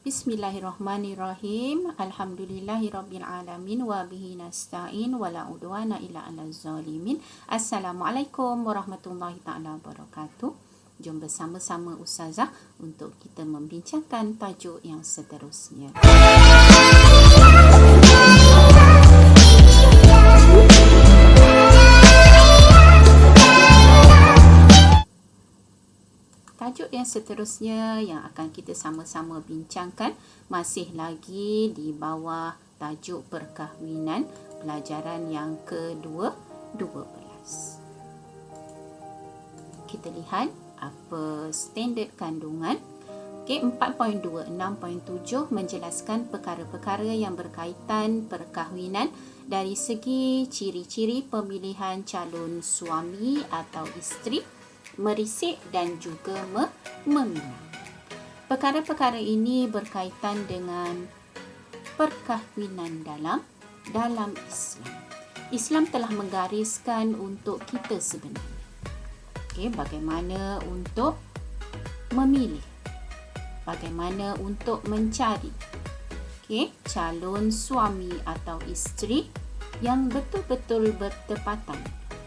Bismillahirrahmanirrahim. Alhamdulillahirrabbilalamin wa bihi nasta'in wa la udwana illa 'alal zalimin. Assalamualaikum warahmatullahi taala wabarakatuh. Jom bersama-sama Ustazah untuk kita membincangkan tajuk yang seterusnya. Tajuk yang seterusnya yang akan kita sama-sama bincangkan masih lagi di bawah tajuk perkahwinan, pelajaran yang ke-12. Kita lihat apa standard kandungan. 4.2 6.7 menjelaskan perkara-perkara yang berkaitan perkahwinan dari segi ciri-ciri pemilihan calon suami atau isteri, merisik dan juga memilih. Perkara-perkara ini berkaitan dengan perkahwinan dalam Islam. Islam telah menggariskan untuk kita sebenarnya. Bagaimana untuk memilih, bagaimana untuk mencari calon suami atau isteri yang betul-betul bertepatan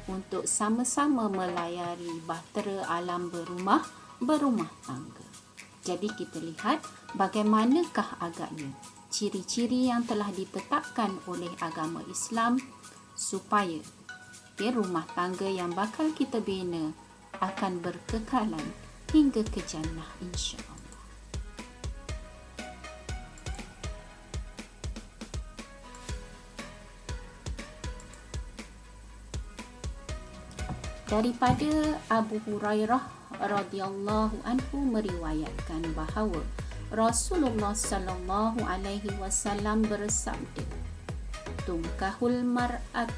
untuk sama-sama melayari bahtera alam berumah tangga. Jadi kita lihat bagaimanakah agaknya ciri-ciri yang telah ditetapkan oleh agama Islam supaya rumah tangga yang bakal kita bina akan berkekalan hingga ke jannah insya-Allah. Daripada Abu Hurairah radhiyallahu anhu meriwayatkan bahawa Rasulullah sallallahu alaihi wasallam bersabda, "Tunkahul mar'at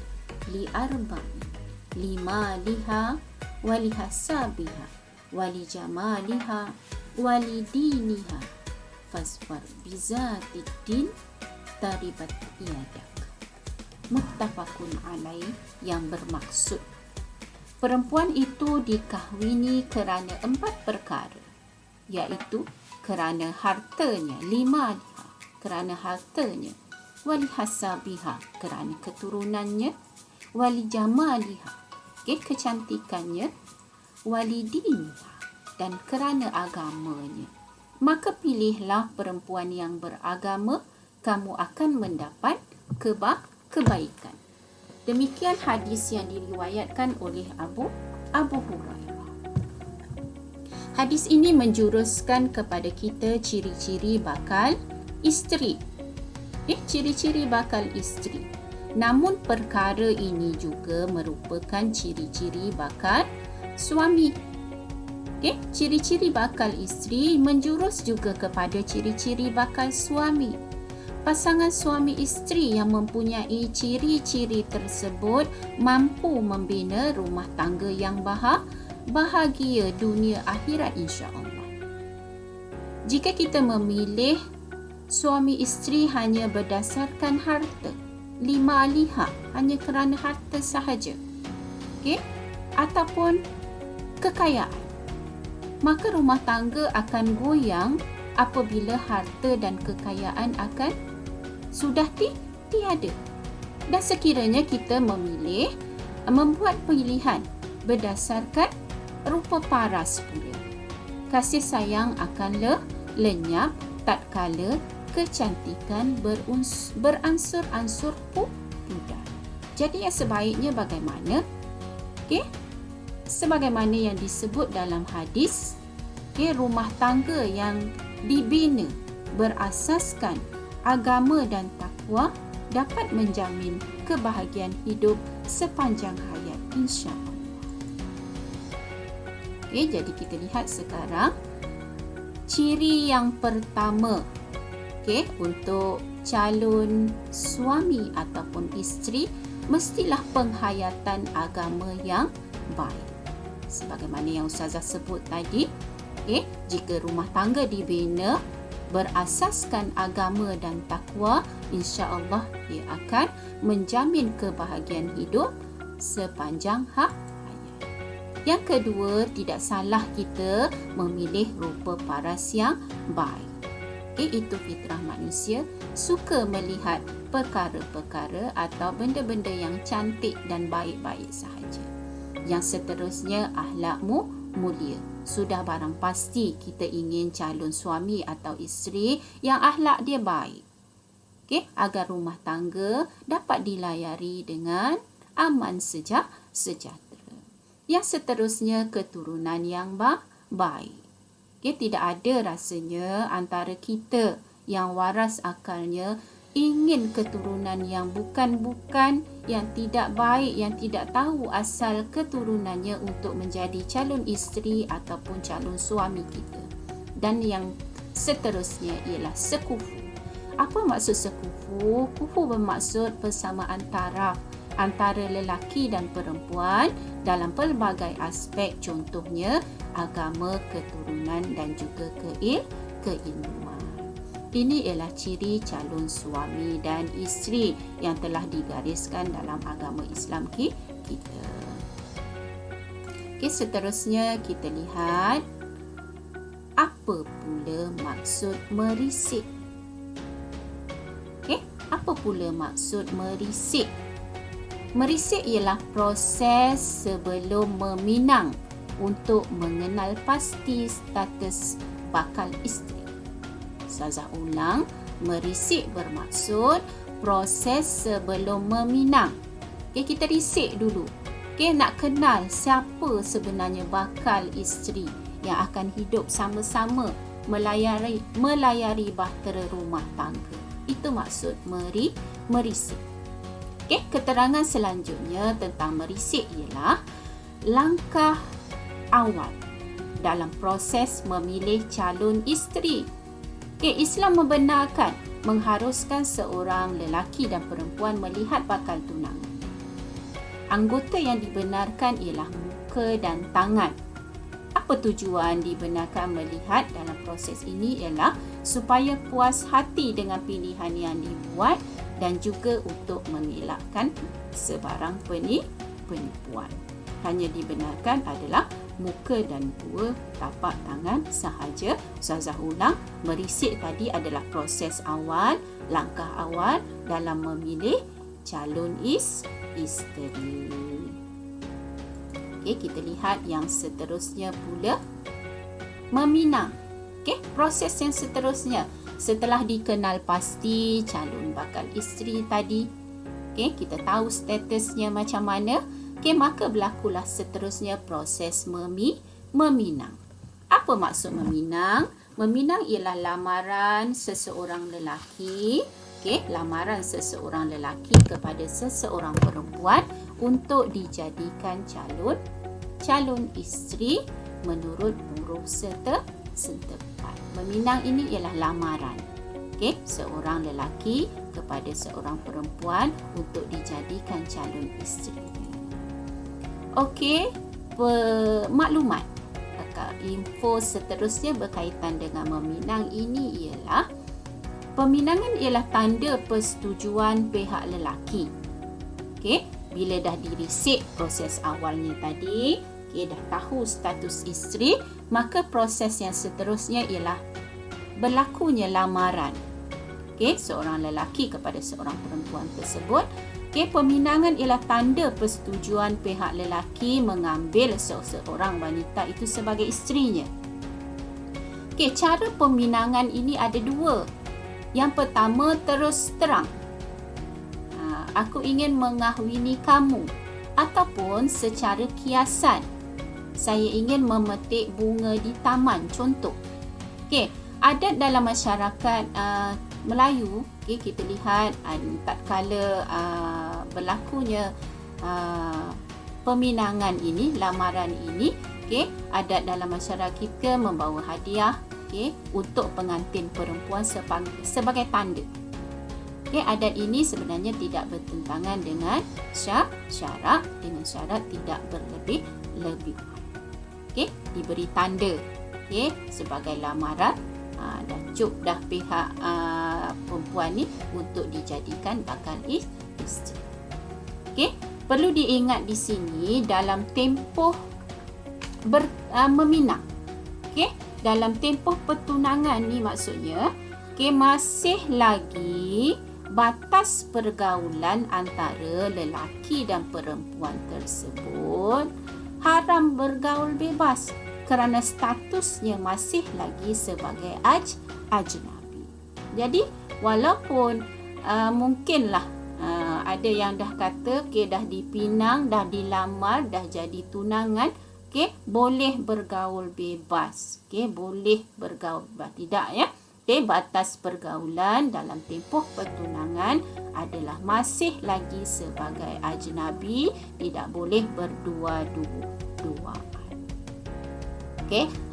li arba'in, limaliha wa lihasabiha wa li jamaliha wa li diniha fasfar bizatid din taribat yadak." Muttafaqun alaih, yang bermaksud perempuan itu dikahwini kerana 4 perkara, iaitu kerana hartanya, 5 kerana hartanya, wali hasabiha kerana keturunannya, wali jamaliha kecantikannya, wali diniha dan kerana agamanya. Maka pilihlah perempuan yang beragama, kamu akan mendapat kebaikan. Demikian hadis yang diriwayatkan oleh Abu Hurairah. Hadis ini menjuruskan kepada kita ciri-ciri bakal isteri. Ciri-ciri bakal isteri. Namun perkara ini juga merupakan ciri-ciri bakal suami. Ciri-ciri bakal isteri menjurus juga kepada ciri-ciri bakal suami. Pasangan suami isteri yang mempunyai ciri-ciri tersebut mampu membina rumah tangga yang bahagia dunia akhirat insya-Allah. Jika kita memilih suami isteri hanya berdasarkan harta, lima liha, hanya kerana harta sahaja, ataupun kekayaan, maka rumah tangga akan goyang apabila harta dan kekayaan akan sudah tiada. Dan sekiranya kita membuat pilihan berdasarkan rupa paras pula, kasih sayang akan lenyap tatkala kecantikan beransur-ansur pudar. Jadi yang sebaiknya bagaimana? Sebagaimana yang disebut dalam hadis, rumah tangga yang dibina berasaskan agama dan takwa dapat menjamin kebahagiaan hidup sepanjang hayat insya-Allah. Jadi kita lihat sekarang ciri yang pertama untuk calon suami ataupun isteri, mestilah penghayatan agama yang baik. Sebagaimana yang Ustazah sebut tadi, jika rumah tangga dibina berasaskan agama dan takwa, insya-Allah ia akan menjamin kebahagiaan hidup sepanjang hayat. Yang kedua, tidak salah kita memilih rupa paras yang baik. Itu fitrah manusia, suka melihat perkara-perkara atau benda-benda yang cantik dan baik-baik sahaja. Yang seterusnya, akhlakmu mulia. Sudah barang pasti kita ingin calon suami atau isteri yang akhlak dia baik. Agar rumah tangga dapat dilayari dengan aman sejahtera. Yang seterusnya, keturunan yang baik. Tidak ada rasanya antara kita yang waras akalnya ingin keturunan yang bukan, yang tidak baik, yang tidak tahu asal keturunannya untuk menjadi calon isteri ataupun calon suami kita. Dan yang seterusnya ialah sekufu. Apa maksud sekufu? Kufu bermaksud persamaan taraf antara lelaki dan perempuan dalam pelbagai aspek, contohnya agama, keturunan dan juga keilmuan. Ini ialah ciri calon suami dan isteri yang telah digariskan dalam agama Islam kita. Seterusnya kita lihat apa pula maksud merisik. Apa pula maksud merisik? Merisik ialah proses sebelum meminang untuk mengenal pasti status bakal isteri. Ustazah ulang, merisik bermaksud proses sebelum meminang. Kita risik dulu. Nak kenal siapa sebenarnya bakal isteri yang akan hidup sama-sama melayari bahtera rumah tangga. Itu maksud merisik. Keterangan selanjutnya tentang merisik ialah langkah awal dalam proses memilih calon isteri. Islam membenarkan, mengharuskan seorang lelaki dan perempuan melihat bakal tunangan. Anggota yang dibenarkan ialah muka dan tangan. Apa tujuan dibenarkan melihat dalam proses ini ialah supaya puas hati dengan pilihan yang dibuat dan juga untuk mengelakkan sebarang penipuan. Hanya dibenarkan adalah muka dan dua tapak tangan sahaja. Ustazah ulang, merisik tadi adalah proses awal, langkah awal dalam memilih calon isteri. Kita lihat yang seterusnya pula, meminang. Proses yang seterusnya setelah dikenal pasti calon bakal isteri tadi, kita tahu statusnya macam mana. Maka berlakulah seterusnya proses meminang. Apa maksud meminang? Meminang ialah lamaran seseorang lelaki, lamaran seseorang lelaki kepada seseorang perempuan untuk dijadikan calon isteri menurut huruf setempat. Meminang ini ialah lamaran, seorang lelaki kepada seorang perempuan untuk dijadikan calon isteri. Maklumat info seterusnya berkaitan dengan meminang ini ialah peminangan ialah tanda persetujuan pihak lelaki. Bila dah dirisik proses awalnya tadi, dah tahu status isteri, maka proses yang seterusnya ialah berlakunya lamaran. Seorang lelaki kepada seorang perempuan tersebut. Peminangan ialah tanda persetujuan pihak lelaki mengambil seseorang wanita itu sebagai isterinya. Cara peminangan ini ada dua. Yang pertama, terus terang. Aku ingin mengahwini kamu. Ataupun secara kiasan. Saya ingin memetik bunga di taman, contoh. Adat dalam masyarakat Melayu, kita lihat tatkala berlakunya peminangan ini, lamaran ini, adat dalam masyarakat kita membawa hadiah untuk pengantin perempuan sebagai tanda. Adat ini sebenarnya tidak bertentangan dengan syarat, dengan syarat tidak berlebih-lebihan. Diberi tanda sebagai lamaran. Dah cuk dah pihak perempuan ni untuk dijadikan bakal isteri. Perlu diingat di sini dalam tempoh meminang. Dalam tempoh pertunangan ni maksudnya Okey, masih lagi batas pergaulan antara lelaki dan perempuan tersebut haram bergaul bebas kerana statusnya masih lagi sebagai ajnabi. Jadi walaupun mungkinlah ada yang dah kata dah dipinang, dah dilamar, dah jadi tunangan, boleh bergaul bebas. Boleh bergaul bebas. Tidak ya. Batas pergaulan dalam tempoh pertunangan adalah masih lagi sebagai ajnabi, tidak boleh berdua-duaan.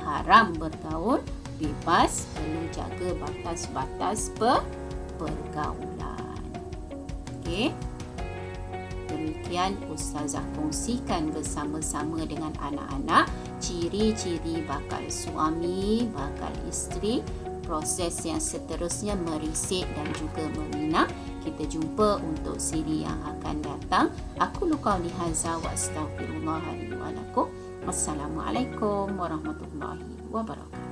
Haram bergaul bebas, perlu jaga batas-batas pergaulan. Demikian Ustazah kongsikan bersama-sama dengan anak-anak ciri-ciri bakal suami, bakal isteri, proses yang seterusnya merisik dan juga meminang. Kita jumpa untuk siri yang akan datang. Aku qauli hadza wa astaghfirullah li wa lakum. Wassalamualaikum warahmatullahi wabarakatuh.